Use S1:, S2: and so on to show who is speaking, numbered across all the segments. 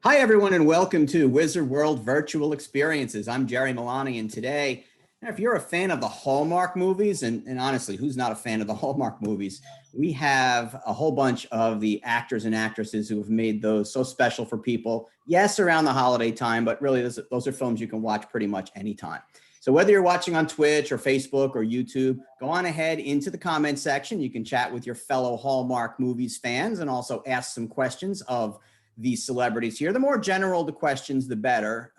S1: Hi, everyone, and welcome to Wizard World Virtual Experiences. I'm Jerry Milani, and today, if you're a fan of the Hallmark movies, and honestly, who's not a fan of the Hallmark movies, we have a whole bunch of the actors and actresses who have made those so special for people. Yes, around the holiday time, but really, those are films you can watch pretty much anytime. So whether you're watching on Twitch or Facebook or YouTube, go on ahead into the comment section. You can chat with your fellow Hallmark movies fans and also ask some questions of these celebrities here. The more general the questions, the better.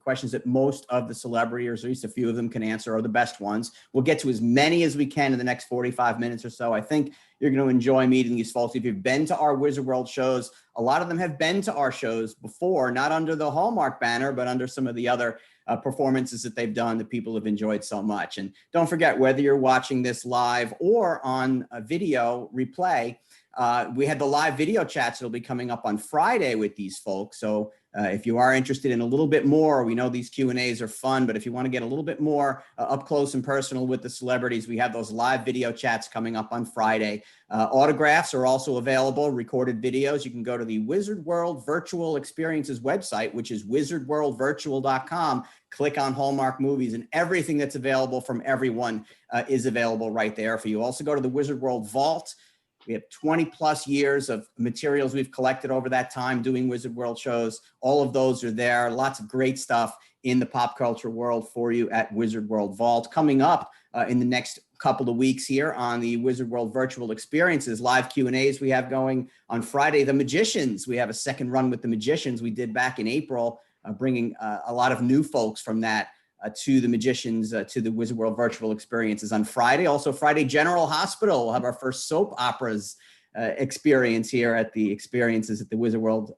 S1: Questions that most of the celebrities, or at least a few of them, can answer are the best ones. We'll get to as many as we can in the next 45 minutes or so. I think you're going to enjoy meeting these folks. If you've been to our Wizard World shows, a lot of them have been to our shows before, not under the Hallmark banner, but under some of the other performances that they've done that people have enjoyed so much. And don't forget, whether you're watching this live or on a video replay, we had the live video chats that'll be coming up on Friday with these folks. So if you are interested in a little bit more, we know these Q&As are fun, but if you want to get a little bit more up close and personal with the celebrities, we have those live video chats coming up on Friday. Autographs are also available, recorded videos. You can go to the Wizard World Virtual Experiences website, which is wizardworldvirtual.com. Click on Hallmark movies, and everything that's available from everyone is available right there for you. Also go to the Wizard World Vault. We have 20 plus years of materials we've collected over that time doing Wizard World shows. All of those are there. Lots of great stuff in the pop culture world for you at Wizard World Vault. Coming up in the next couple of weeks here on the Wizard World Virtual Experiences, live Q&As we have going on Friday. The Magicians, we have a second run with the Magicians we did back in April, bringing a lot of new folks from that to the Magicians, to the Wizard World Virtual Experiences on Friday. Also Friday, General Hospital. We'll have our first soap operas experience here at the Experiences at the Wizard World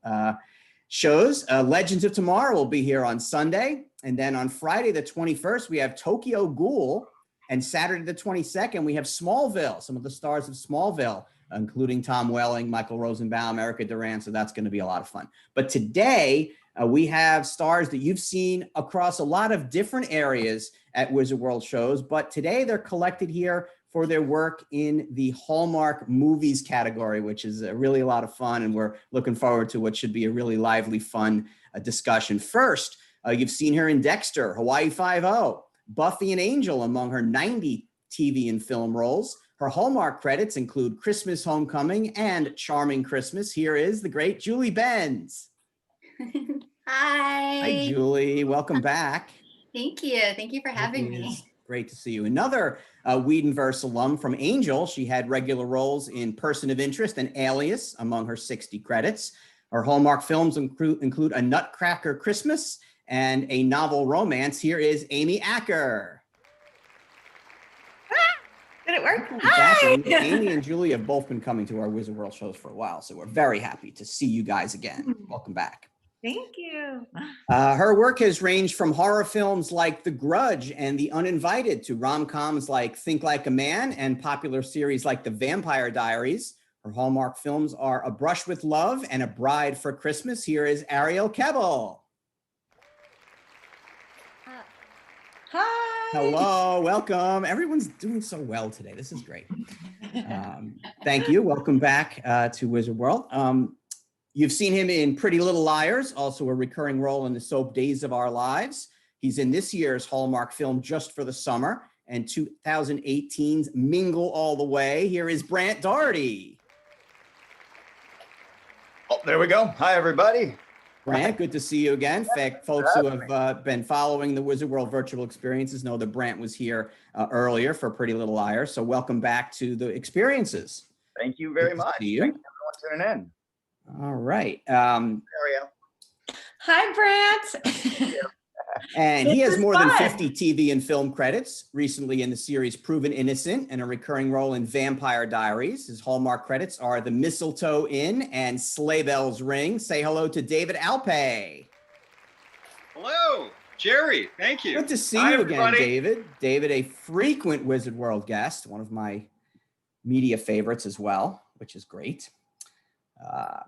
S1: shows. Legends of Tomorrow will be here on Sunday. And then on Friday, the 21st, we have Tokyo Ghoul. And Saturday, the 22nd, we have Smallville, some of the stars of Smallville, including Tom Welling, Michael Rosenbaum, Erica Duran. So that's going to be a lot of fun. But today, we have stars that you've seen across a lot of different areas at Wizard World shows, but today they're collected here for their work in the Hallmark movies category, which is really a lot of fun, and we're looking forward to what should be a really lively, fun discussion. First, you've seen her in Dexter, Hawaii Five-0, Buffy and Angel among her 90 TV and film roles. Her Hallmark credits include Christmas, Homecoming, and Charming Christmas. Here is the great Julie Benz.
S2: Hi.
S1: Hi, Julie. Welcome back.
S2: Thank you. Thank you for having me.
S1: Great to see you. Another Whedonverse alum from Angel. She had regular roles in Person of Interest and Alias among her 60 credits. Her Hallmark films include A Nutcracker Christmas and A Novel Romance. Here is Amy Acker.
S2: Did it work?
S1: Hi. Amy and Julie have both been coming to our Wizard World shows for a while, so we're very happy to see you guys again. Welcome back.
S2: Thank you.
S1: Her work has ranged from horror films like The Grudge and The Uninvited to rom-coms like Think Like a Man and popular series like The Vampire Diaries. Her Hallmark films are A Brush with Love and A Bride for Christmas. Here is Ariel Kebbel.
S2: Hi.
S1: Hello, welcome. Everyone's doing so well today. This is great. Thank you. Welcome back to Wizard World. You've seen him in Pretty Little Liars, also a recurring role in the soap Days of Our Lives. He's in this year's Hallmark film Just for the Summer and 2018's Mingle All the Way. Here is Brant Doherty.
S3: Oh, there we go. Hi, everybody.
S1: Brant, good to see you again. In fact, folks who have been following the Wizard World Virtual Experiences know that Brant was here earlier for Pretty Little Liars. So welcome back to the Experiences.
S3: Thank you very much.
S1: See you.
S3: Thank you everyone tuning in.
S1: All right.
S3: Ariel.
S2: Hi, Brant.
S1: And he has more than 50 TV and film credits, recently in the series Proven Innocent and a recurring role in Vampire Diaries. His Hallmark credits are The Mistletoe Inn and Sleigh Bells Ring. Say hello to David Alpay.
S4: Hello, Jerry. Thank you.
S1: Good to see
S4: Hi,
S1: you again,
S4: everybody.
S1: David. David, a frequent Wizard World guest, one of my media favorites as well, which is great.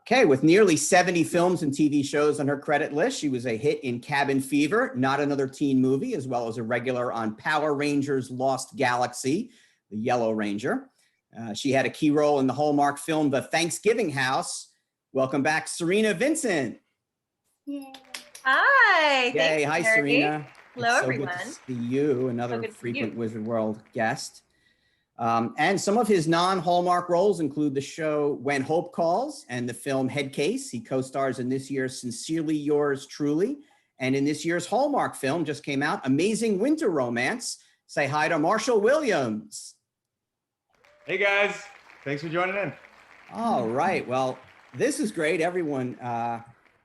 S1: Okay, with nearly 70 films and TV shows on her credit list, she was a hit in Cabin Fever, Not Another Teen Movie, as well as a regular on Power Rangers Lost Galaxy, the Yellow Ranger. She had a key role in the Hallmark film The Thanksgiving House. Welcome back, Serena Vincent.
S2: Yay.
S5: Hi.
S1: Yay.
S5: Thanks,
S1: Hi,
S5: Mary.
S1: Serena.
S5: Hello,
S1: It's so
S5: everyone.
S1: good to see you, another
S5: good to see
S1: frequent
S5: you.
S1: Wizard World guest. And some of his non-Hallmark roles include the show When Hope Calls and the film Head Case. He co-stars in this year's Sincerely Yours Truly. And in this year's Hallmark film just came out, Amazing Winter Romance. Say hi to Marshall Williams.
S6: Hey guys, thanks for joining in.
S1: All right. Well, this is great. Everyone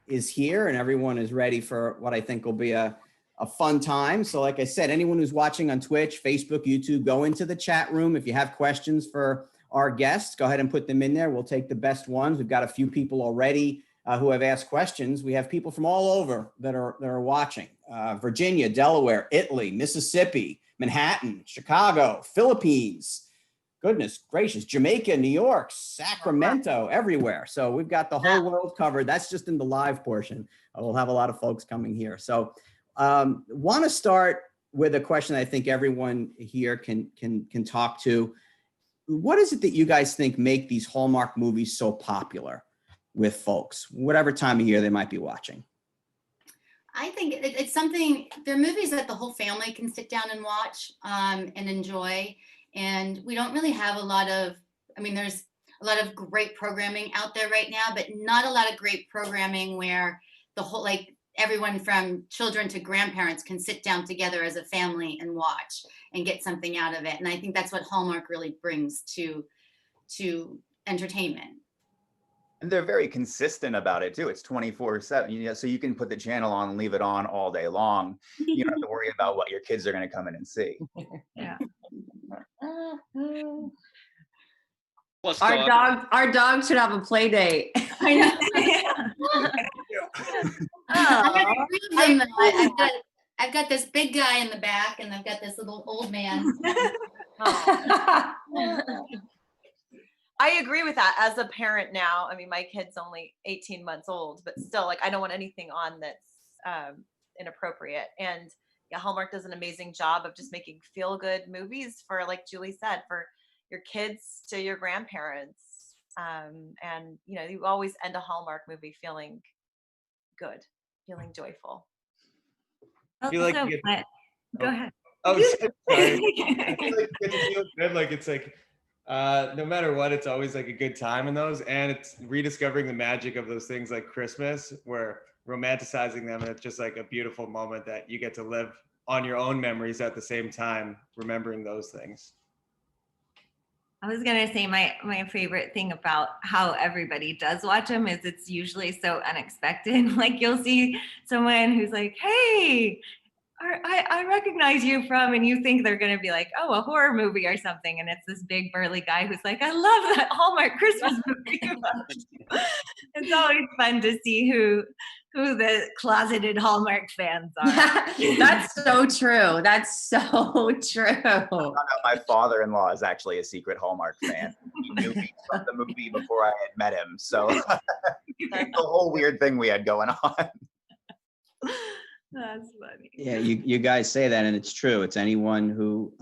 S1: is here and everyone is ready for what I think will be a fun time. So like I said, anyone who's watching on Twitch, Facebook, YouTube, go into the chat room. If you have questions for our guests, go ahead and put them in there. We'll take the best ones. We've got a few people already who have asked questions. We have people from all over that are watching. Virginia, Delaware, Italy, Mississippi, Manhattan, Chicago, Philippines. Goodness gracious, Jamaica, New York, Sacramento, everywhere. So we've got the whole world covered. That's just in the live portion. We'll have a lot of folks coming here. So want to start with a question I think everyone here can talk to. What is it that you guys think make these Hallmark movies so popular with folks, whatever time of year they might be watching?
S2: I think it's something, they're movies that the whole family can sit down and watch and enjoy. And we don't really have a lot of, there's a lot of great programming out there right now, but not a lot of great programming where the whole, like everyone from children to grandparents can sit down together as a family and watch and get something out of it. And I think that's what Hallmark really brings to entertainment.
S3: And they're very consistent about it too. It's 24/7, so you can put the channel on and leave it on all day long. You don't have to worry about what your kids are going to come in and see.
S5: Yeah.
S4: Plus
S7: Our dog should have a play date.
S2: I know. I've got this big guy in the back and I've got this little old man.
S5: I agree with that. As a parent now, my kid's only 18 months old, but still, like, I don't want anything on that's inappropriate. And yeah, Hallmark does an amazing job of just making feel-good movies for, like Julie said, for your kids to your grandparents. And you always end a Hallmark movie feeling good, feeling joyful.
S6: Feel like
S7: Go ahead.
S6: Oh, sorry. I feel like it feels good. Like it's like no matter what, it's always like a good time in those, and it's rediscovering the magic of those things like Christmas, where romanticizing them, and it's just like a beautiful moment that you get to live on your own memories at the same time, remembering those things.
S7: I was going to say my favorite thing about how everybody does watch them is it's usually so unexpected. Like you'll see someone who's like, hey, I recognize you from, and you think they're going to be like, oh, a horror movie or something. And it's this big burly guy who's like, I love that Hallmark Christmas movie. It's always fun to see who the closeted Hallmark fans are.
S8: That's so true. That's so true.
S3: My father-in-law is actually a secret Hallmark fan. He knew me from the movie before I had met him. So the whole weird thing we had going on.
S7: That's funny.
S1: Yeah, you guys say that, and it's true. It's anyone who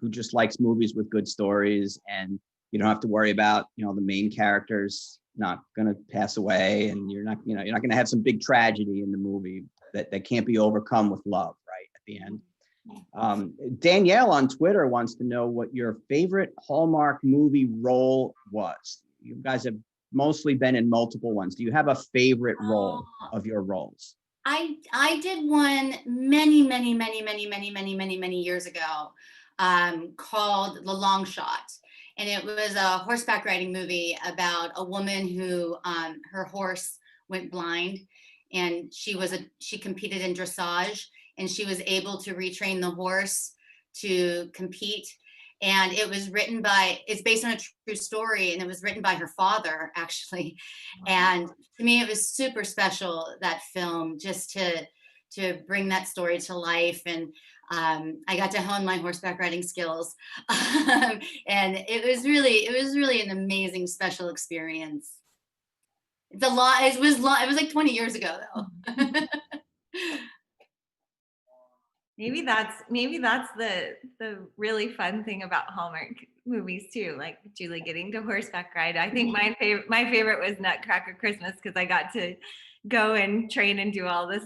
S1: just likes movies with good stories, and you don't have to worry about the main characters not going to pass away, and you're not going to have some big tragedy in the movie that can't be overcome with love, right, at the end. Danielle on Twitter wants to know what your favorite Hallmark movie role was. You guys have mostly been in multiple ones. Do you have a favorite role of your roles?
S2: I did one many years ago called The Long Shot. And it was a horseback riding movie about a woman who her horse went blind, and she competed in dressage, and she was able to retrain the horse to compete. And it's based on a true story, and it was written by her father, actually. And to me, it was super special, that film, just to bring that story to life. And I got to hone my horseback riding skills. And it was really an amazing, special experience. It was like 20 years ago, though.
S7: Maybe that's the really fun thing about Hallmark movies too, like Julie getting to horseback ride. I think my favorite was Nutcracker Christmas, because I got to go and train and do all this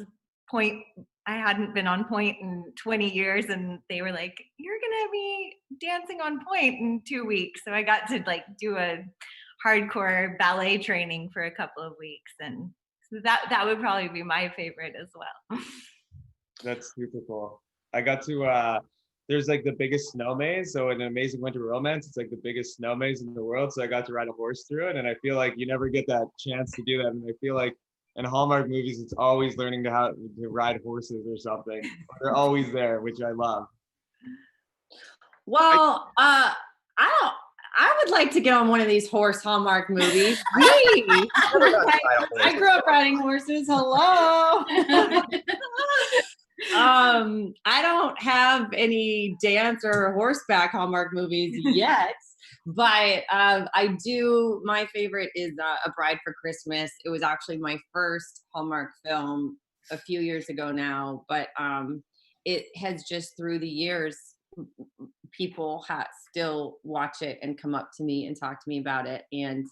S7: point. I hadn't been on point in 20 years, and they were like, "You're gonna be dancing on point in 2 weeks." So I got to like do a hardcore ballet training for a couple of weeks, and so that would probably be my favorite as well.
S6: That's super cool. I got to there's like the biggest snow maze. So in Amazing Winter Romance, it's like the biggest snow maze in the world. So I got to ride a horse through it. And I feel like you never get that chance to do that. And I feel like in Hallmark movies, it's always learning how to ride horses or something. They're always there, which I love.
S8: Well, I would like to get on one of these horse Hallmark movies. Me. I grew up riding horses. Hello. I don't have any dance or horseback Hallmark movies yet, but I do. My favorite is A Bride for Christmas. It was actually my first Hallmark film a few years ago now, but it has just through the years, people still watch it and come up to me and talk to me about it, and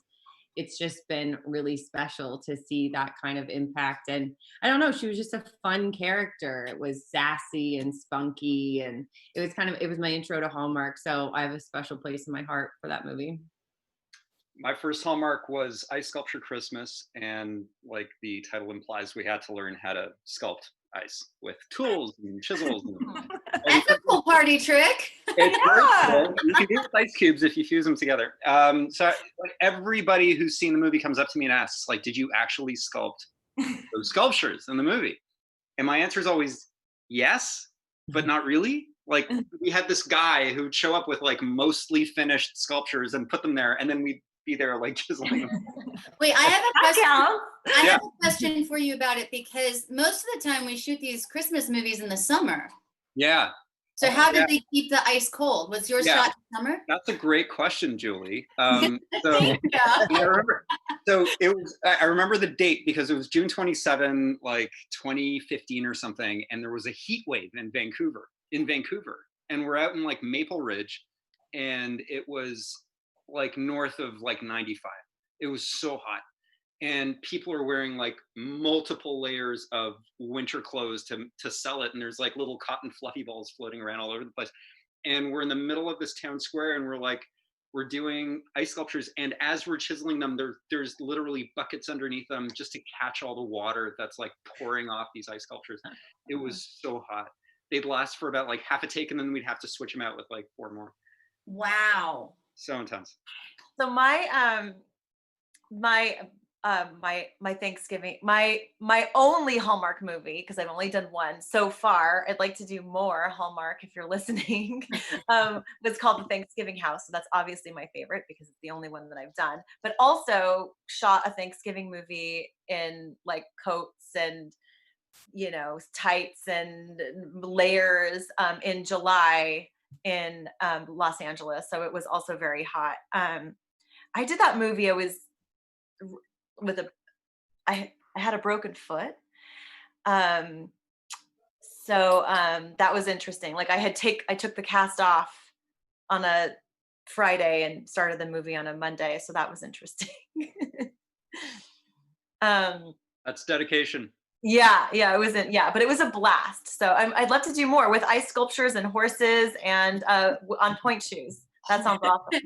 S8: it's just been really special to see that kind of impact. And I don't know, she was just a fun character. It was sassy and spunky, and it was my intro to Hallmark, so I have a special place in my heart for that movie.
S4: My first Hallmark was Ice Sculpture Christmas, and like the title implies, we had to learn how to sculpt ice with tools and chisels.
S2: That's a cool party trick.
S4: It's very cool. You can do it with ice cubes if you fuse them together. So like everybody who's seen the movie comes up to me and asks, like, did you actually sculpt those sculptures in the movie? And my answer is always yes, but not really. Like we had this guy who'd show up with like mostly finished sculptures and put them there, and then we'd be there like chiseling them.
S2: Wait, I have a question. I
S4: Yeah.
S2: have a question for you about it, because most of the time we shoot these Christmas movies in the summer.
S4: Yeah.
S2: So how did they keep the ice cold? Was yours shot in summer?
S4: That's a great question, Julie. So
S2: Yeah.
S4: I remember the date because it was June 27, like 2015 or something, and there was a heat wave in Vancouver, and we're out in like Maple Ridge, and it was like north of like 95. It was so hot, and people are wearing like multiple layers of winter clothes to sell it, and there's like little cotton fluffy balls floating around all over the place, and we're in the middle of this town square, and we're doing ice sculptures, and as we're chiseling them, there's literally buckets underneath them just to catch all the water that's like pouring off these ice sculptures. It was so hot. They'd last for about like half a take, and then we'd have to switch them out with like 4 more.
S2: Wow.
S4: So intense.
S5: So my Thanksgiving, my only Hallmark movie, because I've only done one so far. I'd like to do more Hallmark if you're listening. It's called The Thanksgiving House. So that's obviously my favorite because it's the only one that I've done. But also shot a Thanksgiving movie in like coats and tights and layers in July in Los Angeles. So it was also very hot. I did that movie. I was I had a broken foot. So that was interesting. Like I took the cast off on a Friday and started the movie on a Monday. So that was interesting.
S4: That's dedication.
S5: Yeah, it wasn't. Yeah, but it was a blast. So I'd love to do more with ice sculptures and horses and on point shoes. That sounds awesome.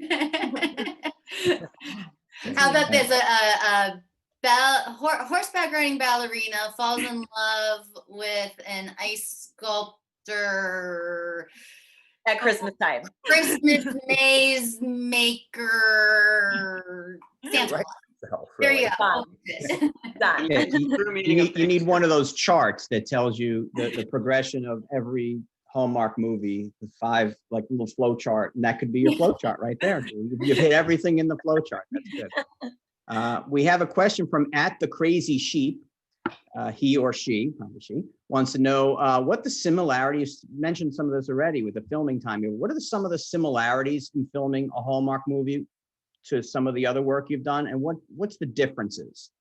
S2: How about this? Horseback riding ballerina falls in love with an ice sculptor
S5: at Christmas time.
S2: Christmas maze maker. Santa Claus. There you go.
S5: Done.
S1: Yeah, you need one of those charts that tells you the progression of every Hallmark movie, the 5 like little flow chart, and that could be your flow chart right there. You've hit everything in the flow chart. That's good. We have a question from @the_crazy_sheep. He or she, probably she, wants to know what the similarities. Mentioned some of this already with the filming time. What are some of the similarities in filming a Hallmark movie to some of the other work you've done, and what's the differences?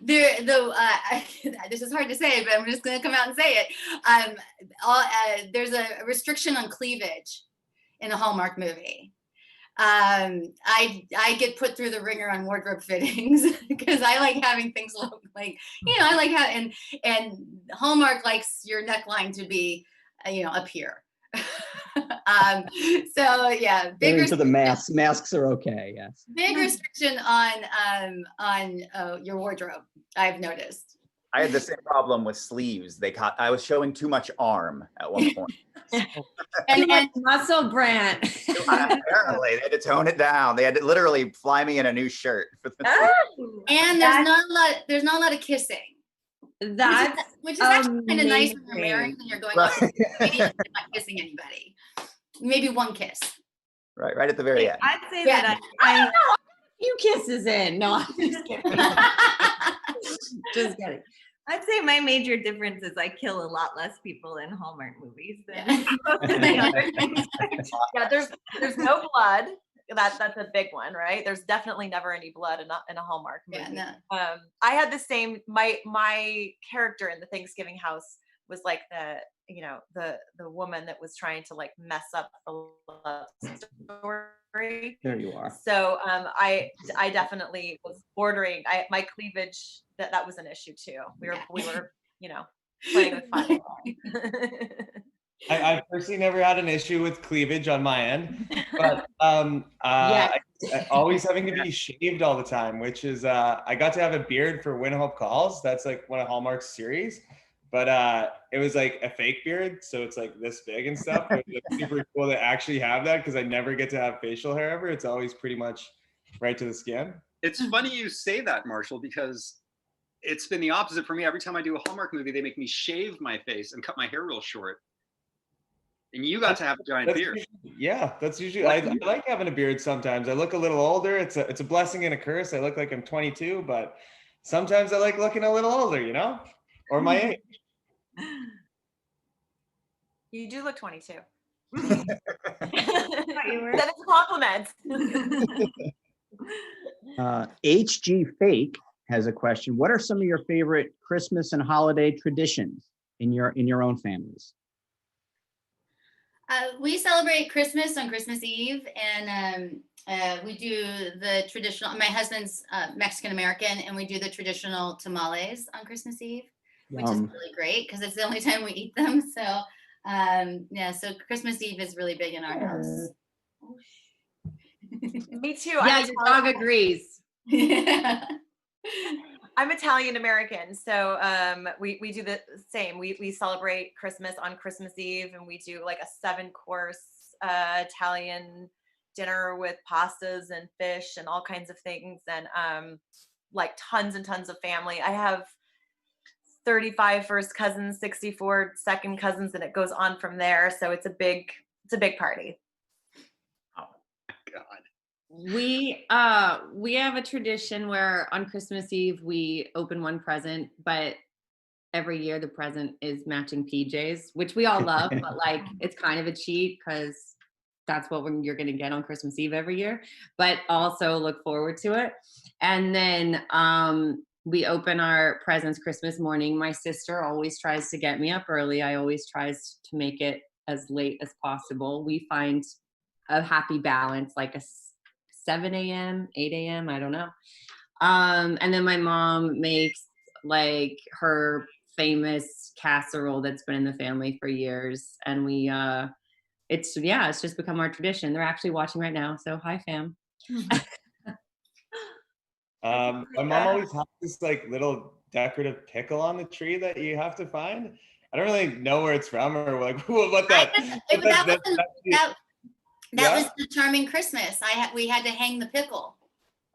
S2: This is hard to say, but I'm just going to come out and say it. There's a restriction on cleavage in a Hallmark movie. I get put through the ringer on wardrobe fittings because I like having things look like, I like how, and Hallmark likes your neckline to be, up here. So yeah,
S1: They're into the masks. Masks are okay. Yes.
S2: big restriction on your wardrobe, I've noticed.
S3: I had the same problem with sleeves. I was showing too much arm at one point.
S2: And
S8: muscle brand.
S3: Apparently, they had to tone it down. They had to literally fly me in a new shirt.
S2: and there's not a lot of kissing.
S8: That's
S2: Which is actually kind of nice when you're
S8: amazing.
S2: married and you're going out and you're not kissing anybody. Maybe one kiss.
S3: Right at the very end.
S7: I'd say
S2: Yeah.
S7: that
S8: I don't know. A few kisses in. No, I'm just kidding. Just kidding.
S7: I'd say my major difference is I kill a lot less people in Hallmark movies than
S2: Yeah.
S7: most of the other things.
S5: Yeah, there's no blood. That's a big one, right? There's definitely never any blood in a Hallmark movie.
S2: Yeah, no.
S5: I had the same. My character in the Thanksgiving house was like the woman that was trying to like mess up the love story.
S1: There you are.
S5: So I definitely was bordering. My cleavage that was an issue too. We were playing with fire.
S6: I personally never had an issue with cleavage on my end, but I always having to be shaved all the time, which is I got to have a beard for When Hope Calls. That's like one of Hallmark's series, but it was like a fake beard, so it's like this big and stuff. It was like super cool to actually have that because I never get to have facial hair ever. It's always pretty much right to the skin.
S4: It's funny you say that, Marshall, because it's been the opposite for me. Every time I do a Hallmark movie, they make me shave my face and cut my hair real short. And you got to have a giant beard.
S6: That's usually I like having a beard sometimes. I look a little older. It's a blessing and a curse. I look like I'm 22, but sometimes I like looking a little older, or my age.
S5: You do look 22. That is a compliment.
S1: HG Fake has a question. What are some of your favorite Christmas and holiday traditions in your own families?
S2: We celebrate Christmas on Christmas Eve, and we do the traditional. My husband's Mexican American, and we do the traditional tamales on Christmas Eve, which is really great because it's the only time we eat them. So, so Christmas Eve is really big in our house.
S5: Me too.
S8: Yeah, your dog agrees.
S2: Yeah.
S5: I'm Italian American, so we do the same. We celebrate Christmas on Christmas Eve, and we do like a 7-course Italian dinner with pastas and fish and all kinds of things, and like tons and tons of family. I have 35 first cousins, 64 second cousins, and it goes on from there. So it's a big party.
S4: Oh my God.
S8: We have a tradition where on Christmas Eve we open one present, but every year the present is matching PJs, which we all love, but like it's kind of a cheat because that's what you're going to get on Christmas Eve every year, but also look forward to it. And then we open our presents Christmas morning. My sister always tries to get me up early. I always tries to make it as late as possible. We find a happy balance, like a 7 a.m., 8 a.m., I don't know. And then my mom makes like her famous casserole that's been in the family for years. And we, it's just become our tradition. They're actually watching right now. So hi, fam.
S6: My mom always has this like little decorative pickle on the tree that you have to find. I don't really know where it's from or like what that.
S2: That was the Charming Christmas. We had to hang the pickle.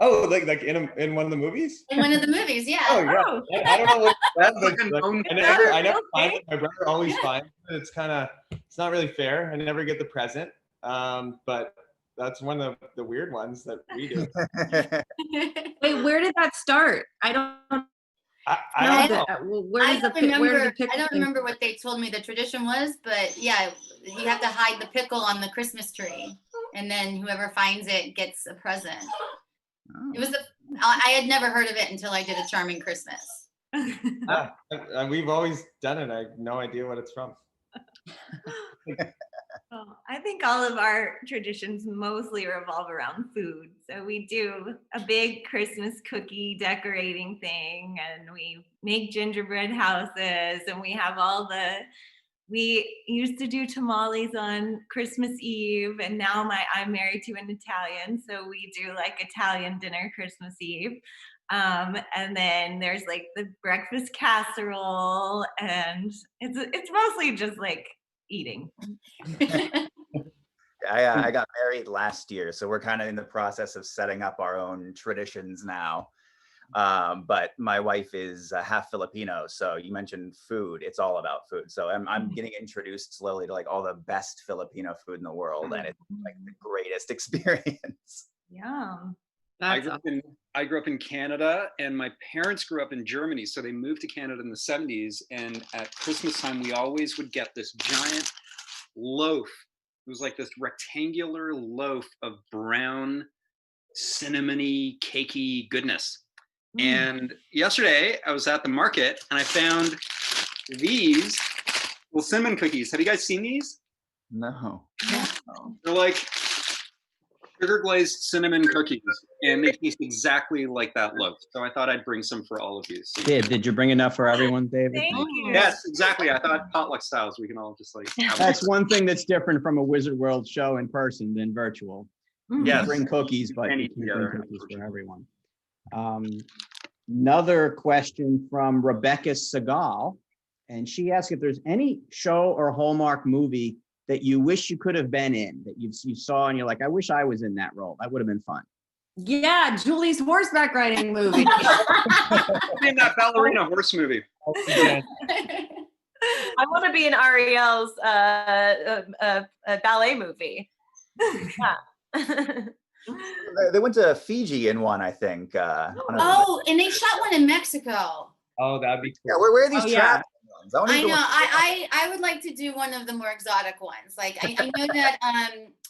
S6: Oh, like in one of the movies?
S2: In one of the movies, yeah.
S6: Oh yeah. I don't know what that looks like. I never find it. My brother always finds it. It's not really fair. I never get the present. But that's one of the weird ones that we do.
S8: Wait, where did that start? I don't
S2: remember what they told me the tradition was, but yeah, you have to hide the pickle on the Christmas tree, and then whoever finds it gets a present. Oh. I had never heard of it until I did a Charming Christmas.
S6: We've always done it. I have no idea what it's from.
S7: Oh, I think all of our traditions mostly revolve around food. So we do a big Christmas cookie decorating thing, and we make gingerbread houses, and we have we used to do tamales on Christmas Eve, and now I'm married to an Italian, so we do like Italian dinner Christmas Eve. And then there's like the breakfast casserole, and it's mostly just like eating.
S3: I got married last year, so we're kind of in the process of setting up our own traditions now. But my wife is half Filipino, so you mentioned food. It's all about food. So I'm getting introduced slowly to like all the best Filipino food in the world, and it's like the greatest experience.
S7: Yum.
S4: I
S8: That's
S4: grew up in Canada, and my parents grew up in Germany. So they moved to Canada in the 70s. And at Christmas time, we always would get this giant loaf. It was like this rectangular loaf of brown, cinnamony, cakey goodness. And yesterday, I was at the market, and I found these little cinnamon cookies. Have you guys seen these?
S3: No.
S4: They're like sugar glazed cinnamon cookies, and they taste exactly like that loaf. So I thought I'd bring some for all of you. So
S1: Did you bring enough for everyone, David?
S5: Thank you.
S4: yes, exactly. I thought potluck styles, we can all just like have
S1: That's one thing that's different from a Wizard World show in person than virtual. You
S4: Yes.
S1: bring cookies, but
S4: And
S1: you
S4: eat
S1: can't
S4: together,
S1: bring cookies for
S4: unfortunately.
S1: everyone. Another question from Rebecca Segal, and she asked if there's any show or Hallmark movie that you wish you could have been in, that you saw and you're like, I wish I was in that role. That would have been fun.
S8: Yeah, Julie's horseback riding movie.
S4: in that ballerina horse movie.
S5: I want to be in Ariel's ballet movie. Yeah.
S3: They went to Fiji in one, I think.
S2: Oh, and they shot one in Mexico.
S6: Oh, that'd be
S3: Yeah,
S6: cool.
S3: where are these
S8: Oh, yeah.
S3: traveling ones? wanna
S2: I
S3: do
S2: know.
S3: one-
S2: I would like to do one of the more exotic ones. Like I know that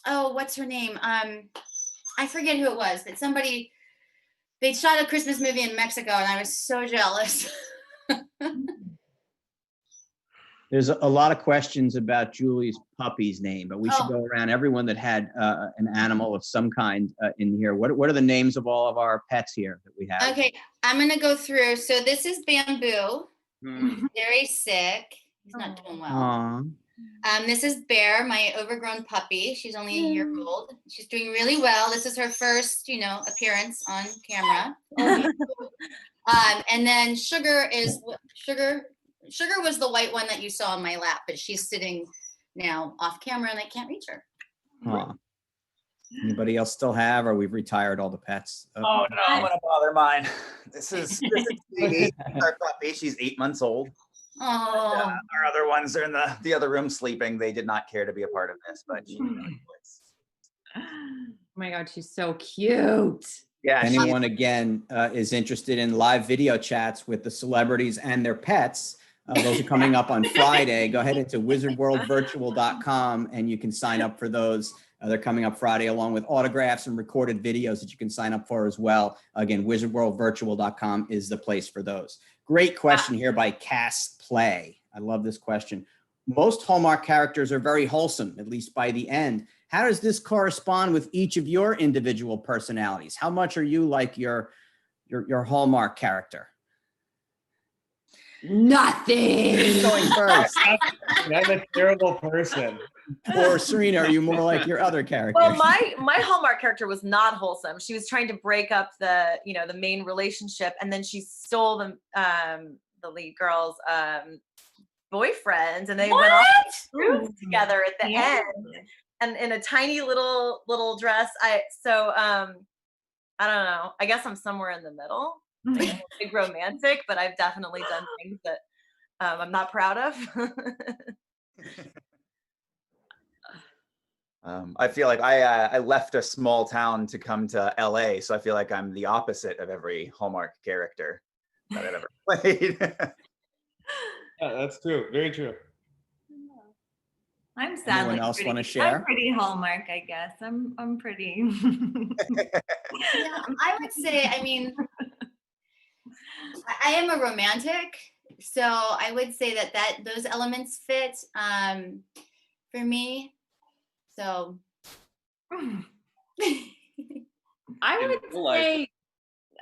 S2: oh, what's her name? I forget who it was, but somebody they shot a Christmas movie in Mexico, and I was so jealous.
S1: There's a lot of questions about Julie's puppy's name, but we should
S2: Oh.
S1: go around everyone that had an animal of some kind in here. What are the names of all of our pets here that we have?
S2: Okay, I'm gonna go through. So this is Bamboo.
S4: Hmm.
S2: Very sick. He's not doing well.
S1: Aw.
S2: This is Bear, my overgrown puppy. She's only a year old. She's doing really well. This is her first, appearance on camera. And then Sugar is Sugar. Sugar was the white one that you saw on my lap, but she's sitting now off camera, and I can't reach her.
S1: Aw. Anybody else still have, or we've retired all the pets?
S3: Oh no, I'm gonna bother mine. This is our puppy. She's 8 months old.
S2: Oh,
S3: Our other ones are in the other room sleeping. They did not care to be a part of this, but she was.
S8: Oh my God, she's so cute.
S3: Yeah, she-
S1: Anyone again is interested in live video chats with the celebrities and their pets? Those are coming up on Friday. Go ahead into wizardworldvirtual.com and you can sign up for those. They're coming up Friday, along with autographs and recorded videos that you can sign up for as well. Again, wizardworldvirtual.com is the place for those. Great question here by Cass Play. I love this question. Most Hallmark characters are very wholesome, at least by the end. How does this correspond with each of your individual personalities? How much are you like your Hallmark character?
S8: Nothing.
S1: Going first.
S6: I'm a terrible person.
S1: Or Serena, are you more like your other characters?
S5: Well, my Hallmark character was not wholesome. She was trying to break up the main relationship, and then she stole the lead girl's boyfriend, and they went off to cruise together at the
S7: Yeah.
S5: end, and in a tiny little dress. I don't know. I guess I'm somewhere in the middle. Like, I'm a big romantic, but I've definitely done things that I'm not proud of.
S3: I feel like I left a small town to come to LA, so I feel like I'm the opposite of every Hallmark character that I've ever played.
S6: Yeah, that's true. Very true.
S7: I'm sadly
S1: Anyone else
S7: pretty,
S1: wanna share?
S7: I'm pretty Hallmark, I guess. I'm pretty.
S2: yeah, I would say, I mean, I am a romantic, so I would say that those elements fit for me. So
S8: I
S4: In
S8: would
S4: real life-
S8: say,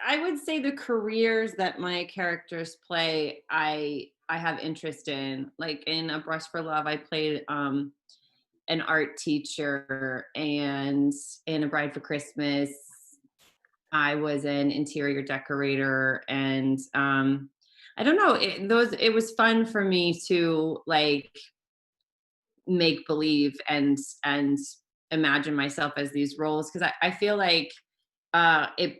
S8: I would say the careers that my characters play, I have interest in. Like in A Brush for Love, I played an art teacher, and in A Bride for Christmas, I was an interior decorator, and I don't know, it was fun for me to like make believe and imagine myself as these roles, because I feel like it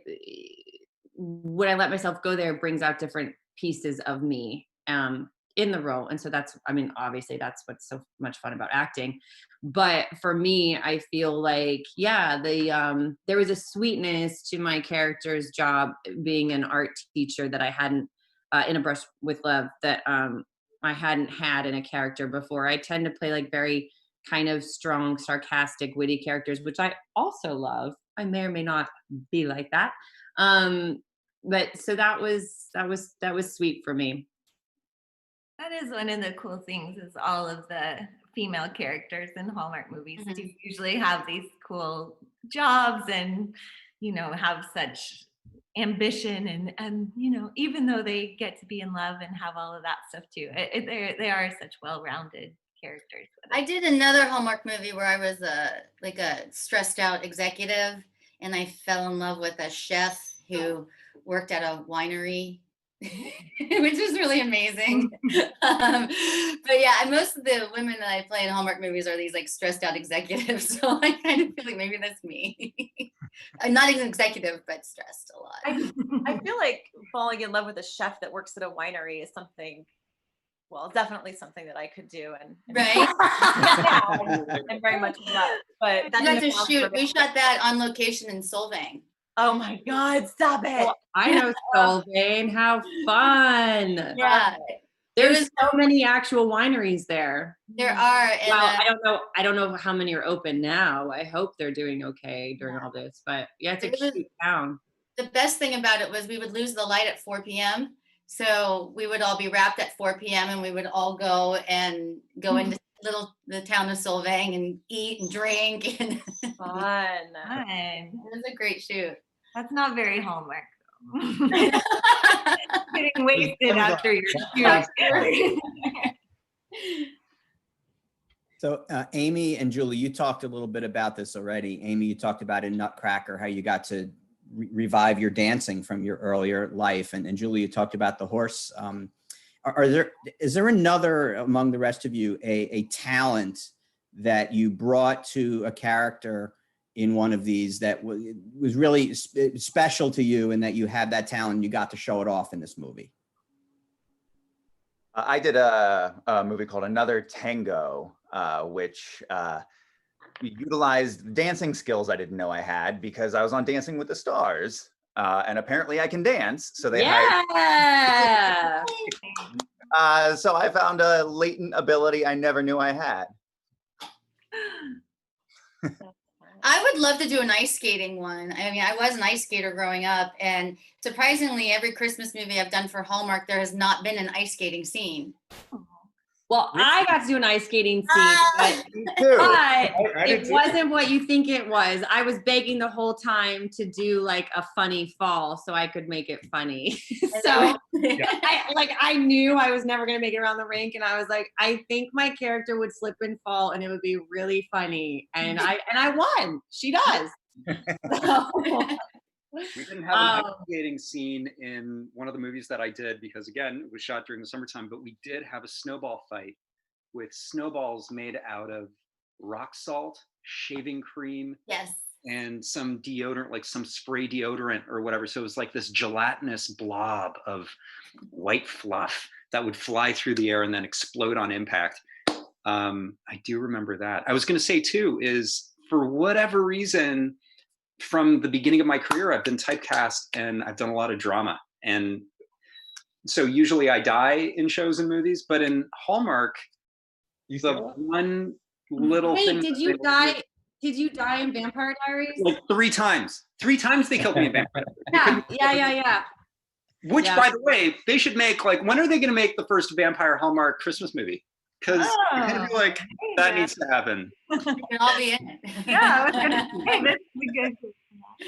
S8: when I let myself go there, it brings out different pieces of me in the role. And so that's, I mean, obviously that's what's so much fun about acting. But for me, I feel like, yeah, there was a sweetness to my character's job being an art teacher that I hadn't in A Brush with Love, that I hadn't had in a character before. I tend to play like very kind of strong, sarcastic, witty characters, which I also love. I may or may not be like that. But so that was sweet for me.
S7: That is one of the cool things, is all of the female characters in Hallmark movies do usually have these cool jobs and, you know, have such ambition and you know, even though they get to be in love and have all of that stuff too, they are such well-rounded characters.
S2: I did another Hallmark movie where I was like a stressed out executive, and I fell in love with a chef who worked at a winery, which is really amazing. But yeah, most of the women that I play in Hallmark movies are these like stressed out executives. So I kind of feel like maybe that's me. I'm not an executive, but stressed a lot.
S5: I feel like falling in love with a chef that works at a winery is something, well, definitely something that I could do. And
S2: Right?
S5: I'm very much in love. But
S2: We
S5: that
S2: got to
S5: didn't count for
S2: shoot.
S5: me.
S2: We shot that on location in Solvang.
S5: Oh my God, stop it.
S8: Well, I know Solvang. How fun!
S2: Yeah,
S8: There's
S2: was-
S8: so many actual wineries there.
S2: there are. And,
S8: Well, I don't know how many are open now. I hope they're doing okay during all this. But yeah, it's a
S2: It was-
S8: cute town.
S2: the best thing about it was we would lose the light at 4 p.m. So we would all be wrapped at 4 p.m. and we would all go into the town of Solvang and eat and drink. And it
S5: Fun.
S7: Fun.
S2: was a great shoot.
S7: That's not very Hallmark. Getting wasted after your shoot.
S1: So Amy and Julie, you talked a little bit about this already. Amy, you talked about in Nutcracker, how you got to revive your dancing from your earlier life. And Julie, you talked about the horse. Is there another among the rest of you, a talent that you brought to a character in one of these that was really special to you, and that you had that talent and you got to show it off in this movie?
S3: I did a movie called Another Tango, which utilized dancing skills I didn't know I had because I was on Dancing with the Stars, and apparently I can dance. So they hired. So I found a latent ability I never knew I had.
S2: I would love to do an ice skating one. I mean, I was an ice skater growing up, and surprisingly, every Christmas movie I've done for Hallmark, there has not been an ice skating scene.
S8: Well, I got to do an ice skating scene, but it wasn't what you think it was. I was begging the whole time to do like a funny fall so I could make it funny. So I knew I was never going to make it around the rink. And I was like, I think my character would slip and fall and it would be really funny. And I won. She does. So,
S4: we didn't have an ice skating scene in one of the movies that I did because, again, it was shot during the summertime, but we did have a snowball fight with snowballs made out of rock salt, shaving cream,
S2: Yes.
S4: and some deodorant, like some spray deodorant or whatever. So it was like this gelatinous blob of white fluff that would fly through the air and then explode on impact. I do remember that. I was going to say, too, is for whatever reason, from the beginning of my career, I've been typecast and I've done a lot of drama. And so usually I die in shows and movies, but in Hallmark, the one little thing.
S8: Did you die? Did you die in Vampire Diaries?
S4: Like 3 times. 3 times they killed me in Vampire Diaries.
S8: Yeah.
S4: Which, by the way, they should make, like, when are they going to make the first Vampire Hallmark Christmas movie? Because
S7: Oh,
S4: like
S7: there you
S4: that
S7: go.
S4: needs to happen.
S2: We can all be in it.
S7: Yeah, I was gonna say this is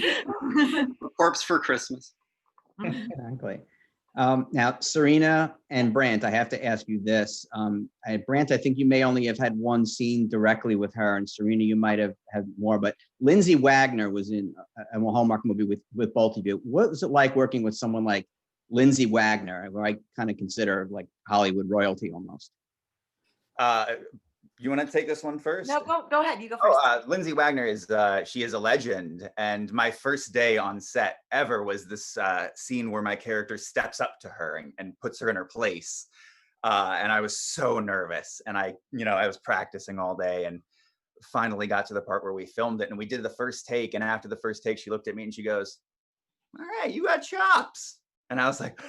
S7: a good.
S4: Corpse for Christmas.
S1: Exactly. Now, Serena and Brant, I have to ask you this. Brant, I think you may only have had one scene directly with her, and Serena, you might have had more. But Lindsay Wagner was in a Hallmark movie with both of you. What was it like working with someone like Lindsay Wagner, who I kind of consider like Hollywood royalty almost?
S3: You want to take this one first?
S5: No, go ahead. You go first.
S3: Lindsay Wagner is she is a legend, and my first day on set ever was this scene where my character steps up to her and puts her in her place, and I was so nervous, and I was practicing all day, and finally got to the part where we filmed it, and we did the first take, and after the first take, she looked at me and she goes, "All right, you got chops," and I was like,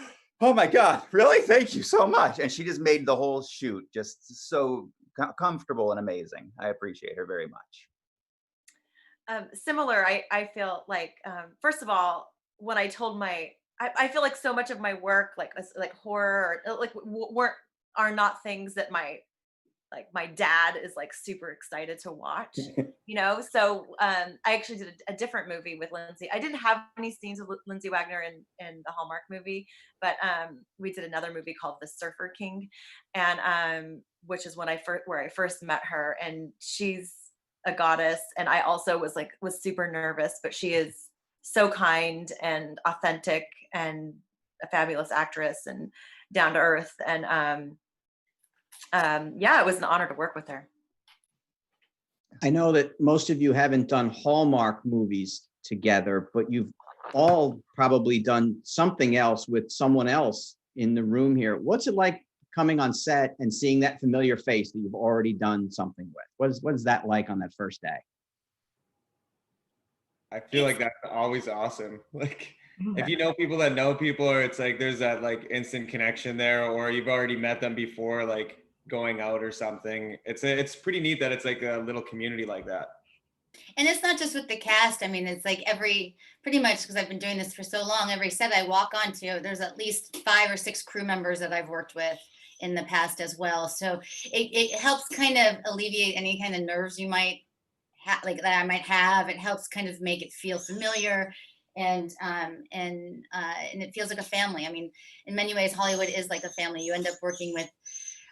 S3: "Oh my God, really? Thank you so much," and she just made the whole shoot just so comfortable and amazing. I appreciate her very much.
S5: Similar, I feel like, first of all, when I told I feel like so much of my work, like horror, or like work, are not things that my dad is like super excited to watch, So I actually did a different movie with Lindsay. I didn't have any scenes with Lindsay Wagner in the Hallmark movie, but we did another movie called The Surfer King, and which is where I first met her, and she's a goddess. And I also was super nervous, but she is so kind and authentic and a fabulous actress and down to earth. And yeah, it was an honor to work with her.
S1: I know that most of you haven't done Hallmark movies together, but you've all probably done something else with someone else in the room here. What's it like coming on set and seeing that familiar face that you've already done something with? What is that like on that first day?
S6: I feel like that's always awesome. Like, if you know people that know people, or it's like there's that like instant connection there, or you've already met them before, like going out or something. It's pretty neat that it's like a little community like that.
S2: And it's not just with the cast. I mean, it's like pretty much, because I've been doing this for so long, every set I walk onto, there's at least 5 or 6 crew members that I've worked with in the past as well. So it helps kind of alleviate any kind of nerves you might have, like that I might have. It helps kind of make it feel familiar, and it feels like a family. I mean, in many ways, Hollywood is like a family. You end up working with,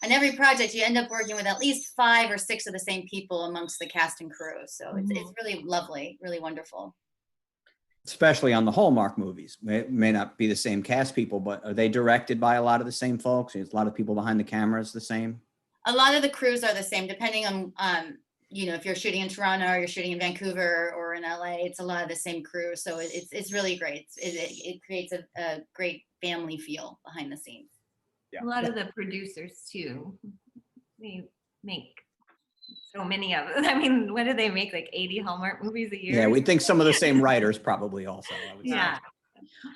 S2: on every project, you end up working with at least 5 or 6 of the same people amongst the cast and crew. So it's really lovely, really wonderful.
S1: Especially on the Hallmark movies. It may not be the same cast people, but are they directed by a lot of the same folks? Is a lot of people behind the cameras the same?
S2: A lot of the crews are the same, depending on, if you're shooting in Toronto or you're shooting in Vancouver or in LA, it's a lot of the same crew. So it's really great. It creates a great family feel behind the scenes.
S7: A lot of the producers too. They make so many of them. I mean, what do they make? Like 80 Hallmark movies a year?
S1: Yeah, we think some of the same writers probably also. I would say.
S7: Yeah.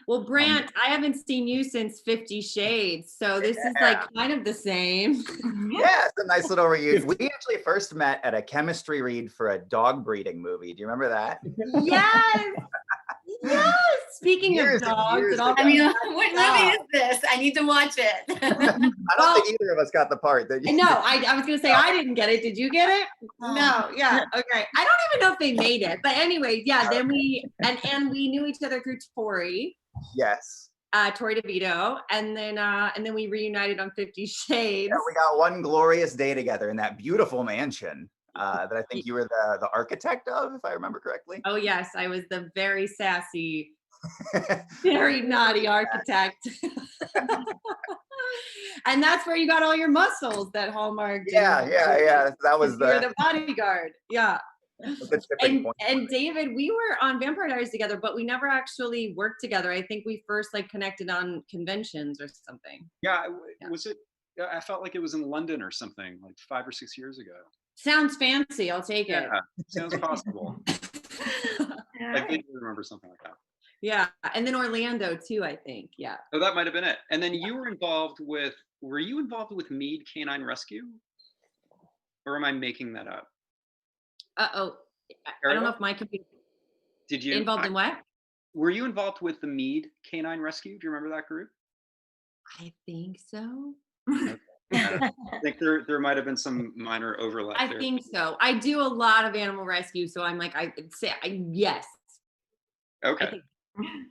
S8: Well, Brant, I haven't seen you since 50 Shades, so this is like kind of the same.
S3: Yeah, it's a nice little reunion. We actually first met at a chemistry read for a dog breeding movie. Do you remember that?
S8: Yes. Yes. Speaking
S3: Years
S8: of
S3: and
S8: dogs,
S3: years
S8: and all
S2: I mean,
S8: that
S2: what
S8: stuff.
S2: movie is this? I need to watch it.
S3: I don't think either of us got the part. Did you?
S8: No, I was gonna say I didn't get it. Did you get it? No, yeah, okay. I don't even know if they made it, but anyway, yeah. Then we we knew each other through Tori,
S3: Yes.
S8: Tori DeVito, and then we reunited on 50 Shades.
S3: Yeah, we got one glorious day together in that beautiful mansion that I think you were the architect of, if I remember correctly.
S8: Oh yes, I was the very sassy, very naughty architect. And that's where you got all your muscles that Hallmark did.
S3: Yeah. That was
S8: You're the bodyguard. Yeah.
S3: the tipping point.
S8: And David, we were on Vampire Diaries together, but we never actually worked together. I think we first like connected on conventions or something.
S4: Yeah, was it? I felt like it was in London or something, like 5 or 6 years ago.
S8: Sounds fancy. I'll take it.
S4: Yeah, sounds possible. I think I remember something like that.
S8: Yeah, and then Orlando too, I think. Yeah.
S4: Oh, that might have been it. And then you were involved with. Were you involved with Mead Canine Rescue? Or am I making that up?
S8: I don't know if my computer.
S4: Did you
S8: involved in what?
S4: Were you involved with the Mead Canine Rescue? Do you remember that group?
S8: I think so.
S4: I think there might have been some minor overlap
S8: I
S4: there.
S8: think so. I do a lot of animal rescue, so I'm like, I would say yes. I
S4: Okay,
S8: think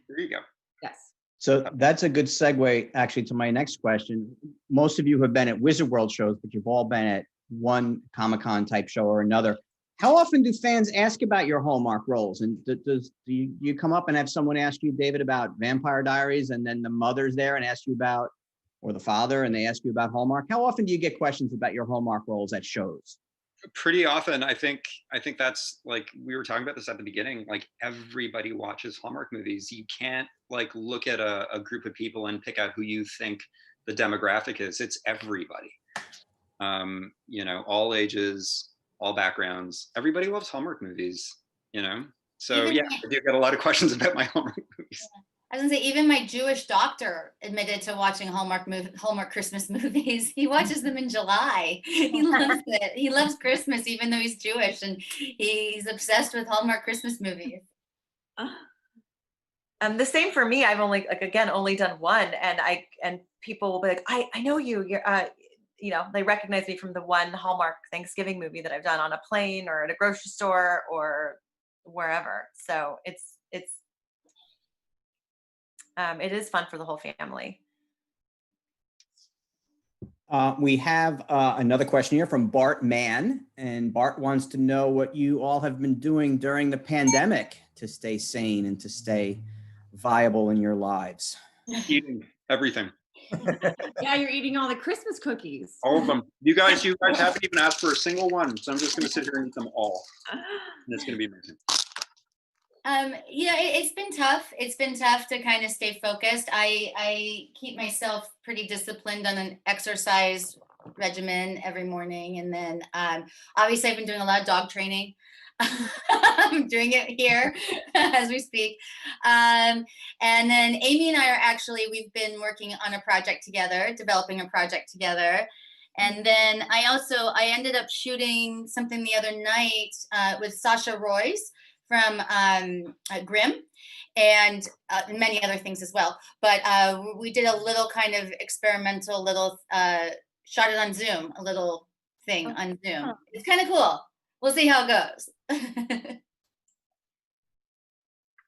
S4: there you go.
S8: yes.
S1: So that's a good segue actually to my next question. Most of you have been at Wizard World shows, but you've all been at one Comic-Con type show or another. How often do fans ask about your Hallmark roles? And do you come up and have someone ask you, David, about Vampire Diaries, and then the mother's there and ask you about, or the father, and they ask you about Hallmark? How often do you get questions about your Hallmark roles at shows?
S4: Pretty often. I think that's, like, we were talking about this at the beginning, like everybody watches Hallmark movies. You can't like look at a group of people and pick out who you think the demographic is. It's everybody. All ages, all backgrounds. Everybody loves Hallmark movies, So
S2: Even
S4: yeah,
S2: my-
S4: I do get a lot of questions about my Hallmark movies.
S2: I was gonna say, even my Jewish doctor admitted to watching Hallmark Christmas movies. He watches them in July. He loves it. He loves Christmas, even though he's Jewish, and he's obsessed with Hallmark Christmas movies.
S5: The same for me. I've only, like, again, only done one, and people will be like, I know you. You're, they recognize me from the one Hallmark Thanksgiving movie that I've done on a plane or at a grocery store or wherever. So it is fun for the whole family.
S1: We have another question here from Bart Mann, and Bart wants to know what you all have been doing during the pandemic to stay sane and to stay viable in your lives.
S4: Eating everything,
S8: Yeah, you're eating all the Christmas cookies.
S4: all of them. You guys haven't even asked for a single one, so I'm just going to sit here and eat them all, and it's going to be amazing.
S2: It's been tough. It's been tough to kind of stay focused. I keep myself pretty disciplined on an exercise regimen every morning. And then obviously I've been doing a lot of dog training. I'm doing it here as we speak. And then Amy and I we've been working on a project together, developing a project together. And then I ended up shooting something the other night with Sasha Royce from Grimm, and many other things as well. But we did a little kind of experimental shot it on Zoom, a little thing on Zoom. It's kind of cool. We'll see how it goes.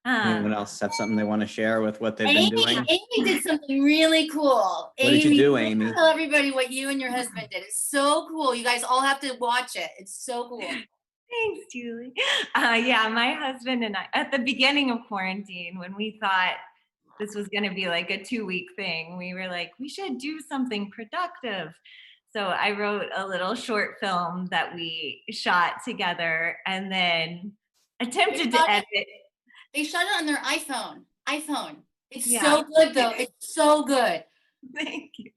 S1: Anyone else have something they want to share with what they've been doing?
S2: Amy did something really cool.
S1: What did you do, Amy?
S2: Tell everybody what you and your husband did. It's so cool. You guys all have to watch it. It's so cool.
S7: Thanks, Julie. Yeah, my husband and I, at the beginning of quarantine, when we thought this was going to be like a 2-week thing, we were like, we should do something productive. So I wrote a little short film that we shot together and then attempted to edit.
S2: They shot it on their iPhone. It's so good though. It's so good.
S7: Thank you.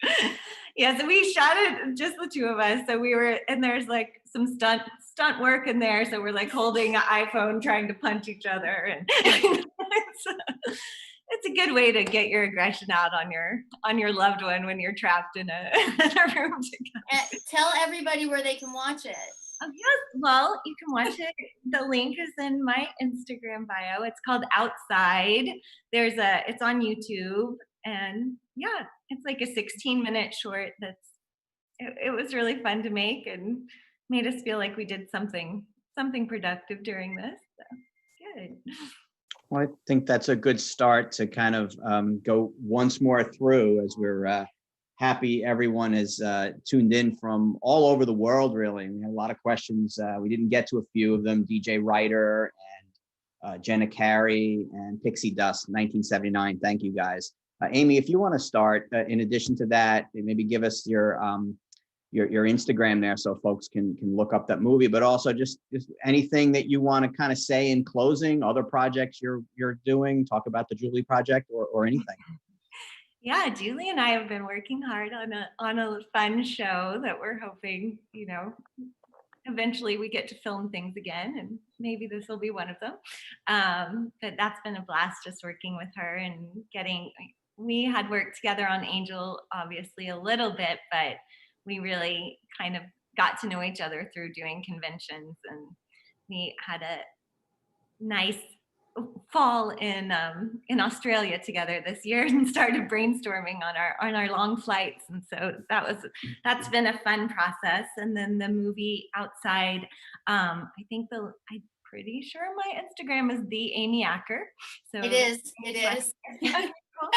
S7: Yeah, so we shot it, just the two of us. So we were, and there's like some stunt work in there. So we're like holding an iPhone, trying to punch each other, and it's a good way to get your aggression out on your loved one when you're trapped in a room together.
S2: Tell everybody where they can watch it.
S7: Yes, well, you can watch it. The link is in my Instagram bio. It's called Outside. It's on YouTube, and yeah, it's like a 16-minute short it was really fun to make and made us feel like we did something productive during this. So good.
S1: Well, I think that's a good start to kind of go once more through, as we're happy everyone is tuned in from all over the world, really. We had a lot of questions. We didn't get to a few of them. DJ Ryder and Jenna Carey and Pixie Dust, 1979. Thank you, guys. Amy, if you want to start, in addition to that, maybe give us your Instagram there so folks can look up that movie, but also just anything that you want to kind of say in closing, other projects you're doing, talk about the Julie project or anything.
S7: Yeah, Julie and I have been working hard on a fun show that we're hoping, eventually we get to film things again, and maybe this will be one of them. But that's been a blast, just working with her and we had worked together on Angel, obviously a little bit, but we really kind of got to know each other through doing conventions, and we had a nice fall in Australia together this year and started brainstorming on our long flights, and so that's been a fun process. And then the movie Outside, I'm pretty sure my Instagram is the Amy Acker. So
S2: It is. It is.
S7: Yeah, cool.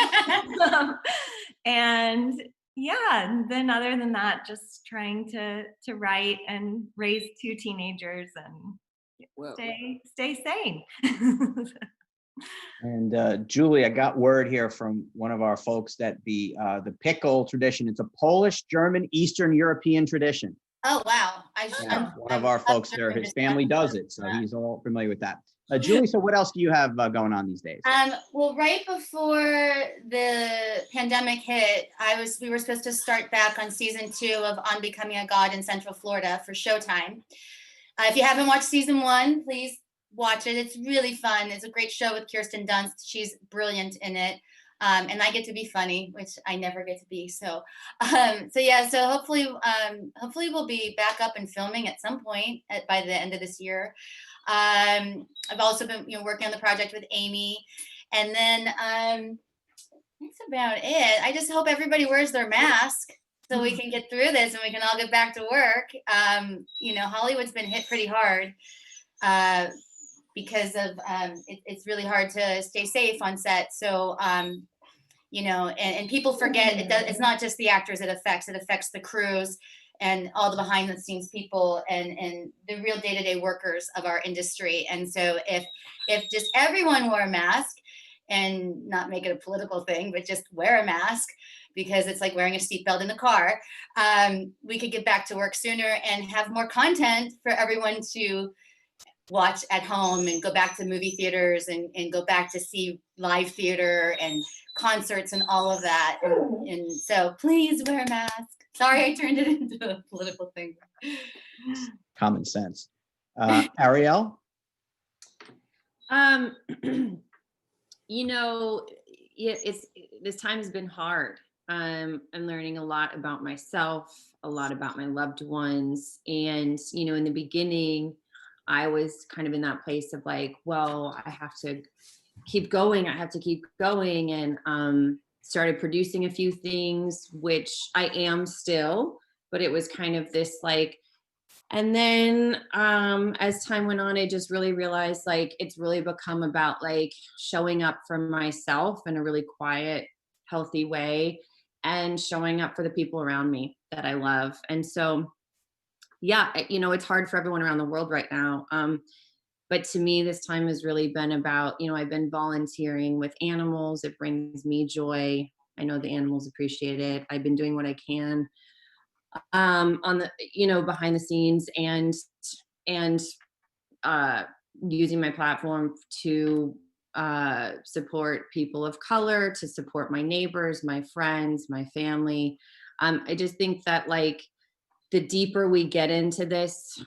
S7: And yeah, and then other than that, just trying to write and raise two teenagers and
S8: Whoa.
S7: stay sane.
S1: And Julie, I got word here from one of our folks that the pickle tradition, it's a Polish, German, Eastern European tradition.
S2: Oh, wow.
S1: Yeah, one of our folks there, his family does it, so he's all familiar with that. Julie, so what else do you have going on these days?
S2: Well, right before the pandemic hit, we were supposed to start back on season 2 of On Becoming a God in Central Florida for Showtime. If you haven't watched season 1, please watch it. It's really fun. It's a great show with Kirsten Dunst. She's brilliant in it. And I get to be funny, which I never get to be. So hopefully we'll be back up and filming at some point by the end of this year. I've also been, working on the project with Amy, and then that's about it. I just hope everybody wears their mask so we can get through this and we can all get back to work. Hollywood's been hit pretty hard because of it's really hard to stay safe on set. So and people forget it's not just the actors it affects the crews and all the behind the scenes people and the real day-to-day workers of our industry. And so if just everyone wore a mask, and not make it a political thing, but just wear a mask, because it's like wearing a seatbelt in the car, we could get back to work sooner and have more content for everyone to watch at home and go back to movie theaters and go back to see live theater and concerts and all of that. And so please wear a mask. Sorry, I turned it into a political thing.
S1: Common sense. Ariel?
S8: This time has been hard. I'm learning a lot about myself, a lot about my loved ones. And, in the beginning, I was kind of in that place of like, well, I have to keep going. And started producing a few things, which I am still, but it was kind of this like, and then as time went on, I just really realized like it's really become about like showing up for myself in a really quiet, healthy way and showing up for the people around me that I love. And so, yeah, it's hard for everyone around the world right now. But to me, this time has really been about, I've been volunteering with animals. It brings me joy. I know the animals appreciate it. I've been doing what I can on the, behind the scenes and using my platform to support people of color, to support my neighbors, my friends, my family. I just think that like the deeper we get into this,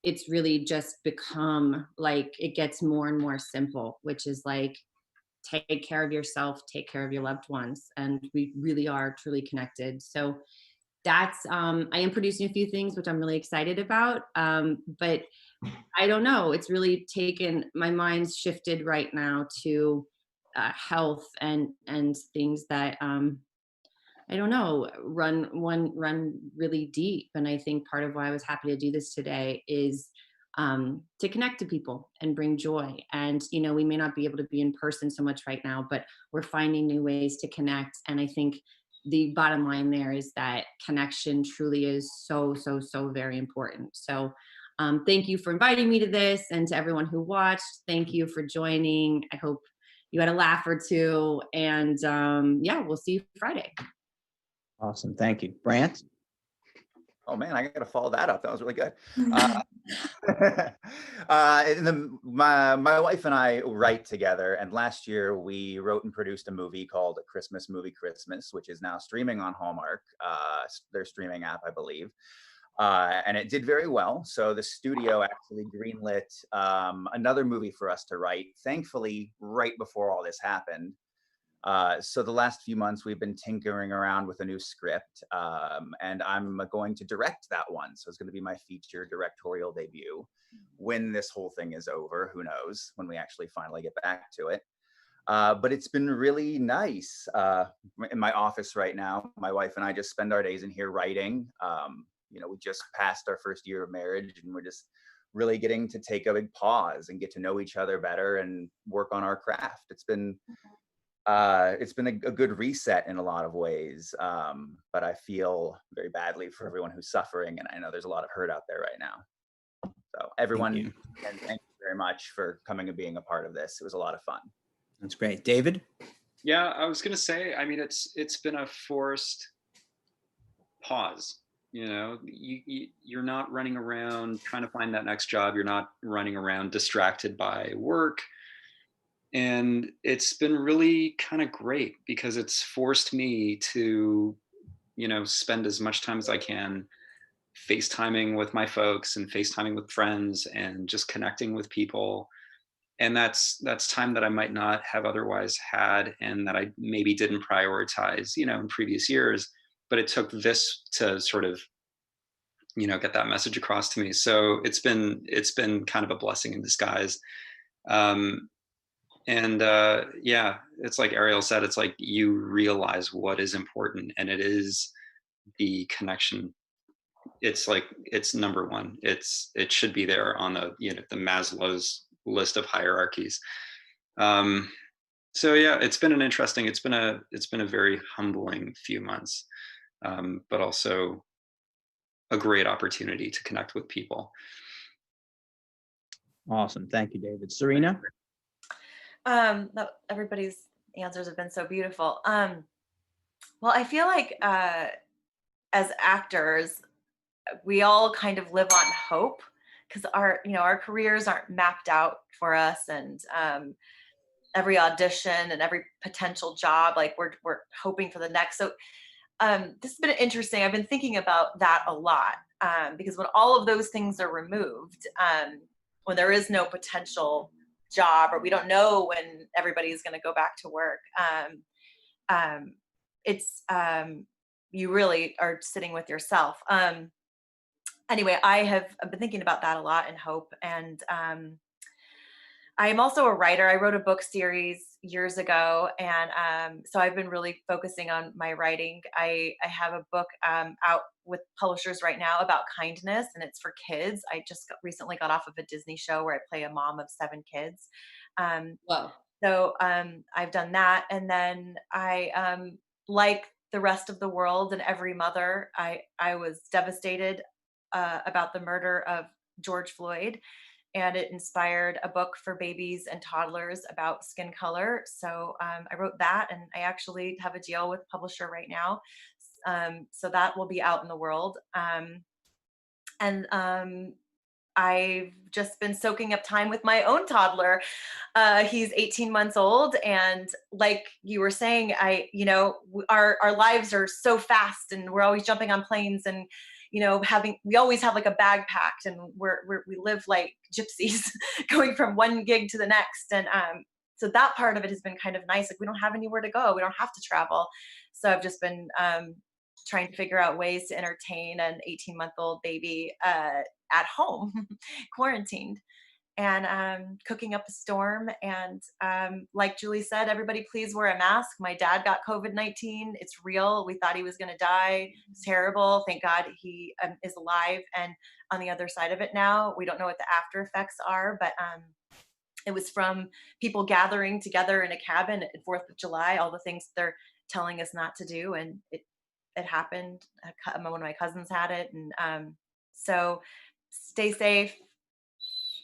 S8: it's really just become like it gets more and more simple, which is like take care of yourself, take care of your loved ones, and we really are truly connected. So that's I am producing a few things which I'm really excited about, but I don't know, it's really my mind's shifted right now to health and things that I don't know, run really deep. And I think part of why I was happy to do this today is to connect to people and bring joy. And, we may not be able to be in person so much right now, but we're finding new ways to connect. And I think the bottom line there is that connection truly is so, so, so very important. So thank you for inviting me to this, and to everyone who watched, thank you for joining. I hope you had a laugh or two, and we'll see you Friday.
S1: Awesome. Thank you. Brant?
S3: Oh man, I gotta follow that up. That was really good. My wife and I write together, and last year we wrote and produced a movie called Christmas Movie Christmas, which is now streaming on Hallmark, their streaming app, I believe. And it did very well. So the studio actually greenlit another movie for us to write, thankfully, right before all this happened. So the last few months we've been tinkering around with a new script, and I'm going to direct that one. So it's going to be my feature directorial debut. When this whole thing is over, who knows, when we actually finally get back to it. But it's been really nice. In my office right now, my wife and I just spend our days in here writing. We just passed our first year of marriage, and we're just really getting to take a big pause and get to know each other better and work on our craft. It's been a good reset in a lot of ways, but I feel very badly for everyone who's suffering, and I know there's a lot of hurt out there right now. So everyone, and thank you very much for coming and being a part of this. It was a lot of fun.
S1: That's great. David?
S4: Yeah, I was gonna say, I mean, it's been a forced pause. You're not running around trying to find that next job. You're not running around distracted by work. And it's been really kind of great because it's forced me to, spend as much time as I can FaceTiming with my folks and FaceTiming with friends and just connecting with people. And that's time that I might not have otherwise had, and that I maybe didn't prioritize, in previous years. But it took this to sort of, get that message across to me. So it's been kind of a blessing in disguise. Yeah, it's like Ariel said, it's like you realize what is important, and it is the connection. It's like, it's number one. It should be there on the Maslow's list of hierarchies. So yeah, it's been a very humbling few months, but also a great opportunity to connect with people.
S1: Awesome. Thank you, David. Serena?
S5: Everybody's answers have been so beautiful. Well, I feel like as actors, we all kind of live on hope, because our careers aren't mapped out for us, and every audition and every potential job, like we're hoping for the next. So this has been interesting. I've been thinking about that a lot, because when all of those things are removed, when there is no potential job, or we don't know when everybody's going to go back to work, it's you really are sitting with yourself. Anyway, I've been thinking about that a lot, and hope. And I am also a writer. I wrote a book series years ago, and so I've been really focusing on my writing. I have a book out with publishers right now about kindness, and it's for kids. I just recently got off of a Disney show where I play a mom of 7 kids.
S8: Wow.
S5: So I've done that, and then I, like the rest of the world and every mother, I was devastated about the murder of George Floyd, and it inspired a book for babies and toddlers about skin color. So I wrote that, and I actually have a deal with a publisher right now. So that will be out in the world. And I've just been soaking up time with my own toddler. He's 18 months old, and like you were saying, our lives are so fast, and we're always jumping on planes, and we always have like a bag packed, and we live like gypsies going from one gig to the next. And so that part of it has been kind of nice. Like, we don't have anywhere to go. We don't have to travel. So I've just been trying to figure out ways to entertain an 18-month-old baby at home, quarantined, and cooking up a storm. And like Julie said, everybody please wear a mask. My dad got COVID-19. It's real. We thought he was going to die. It's terrible. Thank God he is alive and on the other side of it now. We don't know what the after effects are, but it was from people gathering together in a cabin at 4th of July, all the things they're telling us not to do. And it happened. One of my cousins had it. And so stay safe,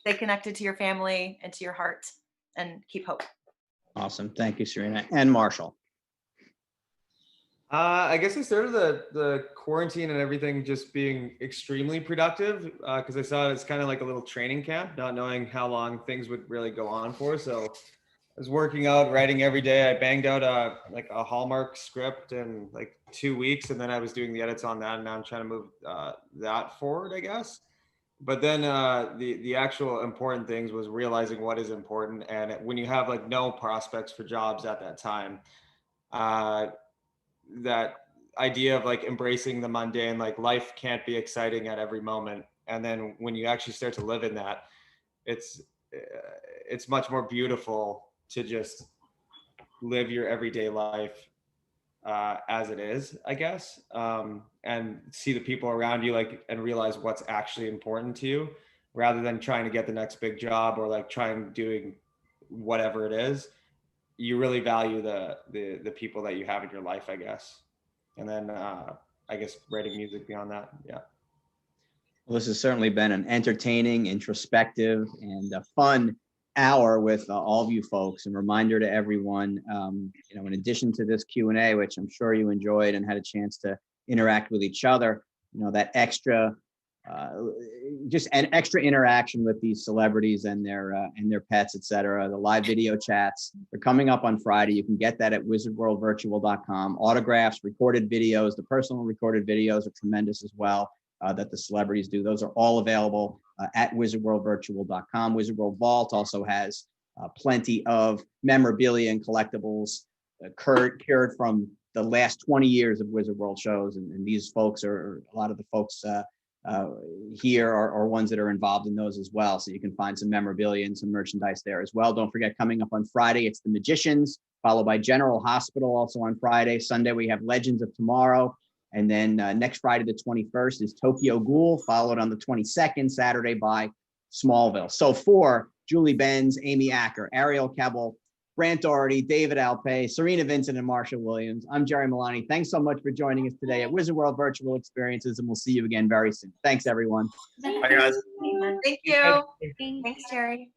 S5: stay connected to your family and to your heart, and keep hope.
S1: Awesome. Thank you, Serena. And Marshall.
S6: I guess I started the quarantine and everything just being extremely productive, because I saw it as kind of like a little training camp, not knowing how long things would really go on for. So I was working out, writing every day. I banged out a Hallmark script in like 2 weeks, and then I was doing the edits on that, and now I'm trying to move that forward, I guess. But then the actual important things was realizing what is important, and when you have like no prospects for jobs at that time, that idea of like embracing the mundane, like life can't be exciting at every moment. And then when you actually start to live in that, it's much more beautiful to just live your everyday life as it is, I guess, and see the people around you, like, and realize what's actually important to you, rather than trying to get the next big job or like trying doing whatever it is. You really value the people that you have in your life, I guess. And then I guess writing music beyond that. Yeah.
S1: Well, this has certainly been an entertaining, introspective, and a fun hour with all of you folks. And reminder to everyone, in addition to this Q&A, which I'm sure you enjoyed and had a chance to interact with each other, that extra, just an extra interaction with these celebrities and their pets, etc. The live video chats are coming up on Friday. You can get that at wizardworldvirtual.com. Autographs, recorded videos, the personal recorded videos are tremendous as well. That the celebrities do. Those are all available at wizardworldvirtual.com. Wizard World Vault also has plenty of memorabilia and collectibles cured from the last 20 years of Wizard World shows. And these folks are, a lot of the folks here are ones that are involved in those as well. So you can find some memorabilia and some merchandise there as well. Don't forget, coming up on Friday, it's The Magicians, followed by General Hospital also on Friday. Sunday, we have Legends of Tomorrow. And then next Friday, the 21st, is Tokyo Ghoul, followed on the 22nd, Saturday, by Smallville. So for Julie Benz, Amy Acker, Ariel Kebbel, Brant Doherty, David Alpay, Serena Vincent, and Marsha Williams, I'm Jerry Milani. Thanks so much for joining us today at Wizard World Virtual Experiences, and we'll see you again very soon. Thanks, everyone.
S3: Bye, guys.
S5: Thank you. Thanks, Jerry.